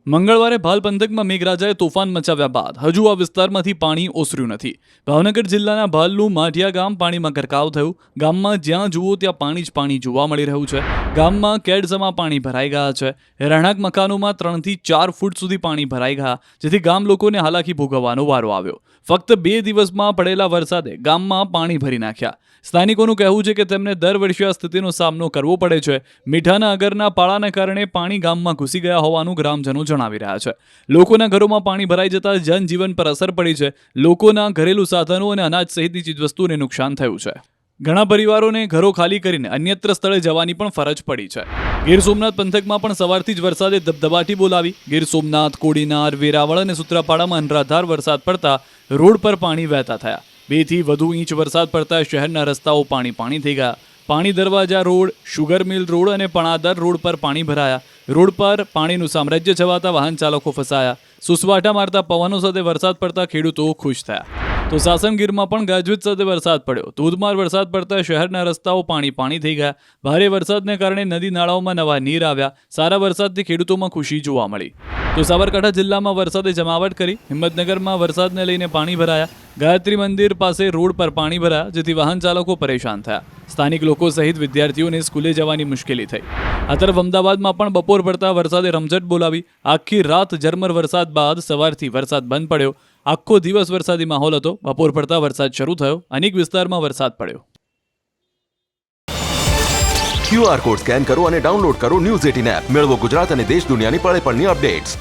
મંગળવારે ભાલ પંથકમાં મેઘરાજાએ તોફાન મચાવ્યા બાદ હજુ આ વિસ્તારમાંથી પાણી ઓસર્યું નથી. ભાવનગર જિલ્લાના ભાલનું માઢિયા ગામ પાણીમાં ગરકાવ થયું. ગામમાં જ્યાં જુઓ ત્યાં પાણી જ પાણી જોવા મળી રહ્યું છે. ગામમાં કેડસમા પાણી ભરાઈ ગયા છે. રહેણાંક મકાનોમાં 3 થી 4 ફૂટ સુધી પાણી ભરાઈ ગયા, જેથી ગામ લોકોને હાલાકી ભોગવવાનો વારો આવ્યો. ફક્ત 2 દિવસમાં પડેલા વરસાદે ગામમાં પાણી ભરી નાખ્યા. સ્થાનિકોનું કહેવું છે કે તેમને દર વર્ષે આ સ્થિતિનો સામનો કરવો પડે છે. મીઠાના અગરના પાળાને કારણે પાણી ગામમાં ઘૂસી ગયા હોવાનું ગ્રામજનો જણાવી રહ્યા છે. લોકોના ઘરોમાં પાણી ભરાઈ જતા જનજીવન પર અસર પડી છે. લોકોના ઘરેલું સાધનો અને અનાજ સહિતની ચીજવસ્તુઓને નુકસાન થયું છે. ઘણા પરિવારોને ઘરો ખાલી કરીને અન્યત્ર સ્થળે જવાની પણ ફરજ પડી છે. ગીર સોમનાથ પંથકમાં પણ સવારથી જ વરસાદે ધબધબાટી બોલાવી. ગીર સોમનાથ, કોડીનાર, વેરાવળ અને સૂત્રાપાડામાં અનરાધાર વરસાદ પડતા રોડ પર પાણી વહેતા થયા. 2 થી વધુ ઇંચ વરસાદ પડતા શહેરના રસ્તાઓ પાણી થઈ ગયા. પાણી દરવાજા રોડ, શુગર મિલ રોડ અને પણાદર રોડ પર પાણી ભરાયા. રોડ પર પાણીનું સામ્રાજ્ય છવાતા વાહન ચાલકો ફસાયા. સુસવાટા મારતા પવનો સાથે વરસાદ પડતા ખેડૂતો ખુશ થયા. તો સાસણગીરમાં પણ ગાજવીજ સાથે વરસાદ પડ્યો. ધોધમાર વરસાદ પડતા શહેરના રસ્તાઓ પાણી થઈ ગયા. ભારે વરસાદને કારણે નદી નાળાઓમાં નવા નીર આવ્યા. સારા વરસાદથી ખેડૂતોમાં ખુશી જોવા મળી. તો સાબરકાંઠા જિલ્લામાં વરસાદે જમાવટ કરી. હિંમતનગરમાં વરસાદને લઈને પાણી ભરાયા. ગાયત્રી મંદિર પાસે રોડ પર પાણી ભરાયા, જેથી વાહન ચાલકો પરેશાન થયા. સ્થાનિક લોકો સહિત વિદ્યાર્થીઓને સ્કૂલે જવાની મુશ્કેલી થઈ. આ તરફ અમદાવાદમાં પણ બપોર પડતા વરસાદે રમઝટ બોલાવી. આખી રાત ઝરમર વરસાદ બાદ સવારથી વરસાદ બંધ પડ્યો. આખો દિવસ વરસાદી માહોલ હતો. બપોર પડતા વરસાદ શરૂ થયો. અનેક વિસ્તારમાં વરસાદ પડ્યો. QR કોડ સ્કેન કરો અને ડાઉનલોડ કરો ન્યૂઝ 18 એપ. મેળવો ગુજરાત અને દેશ દુનિયાની પળે પળની અપડેટ્સ.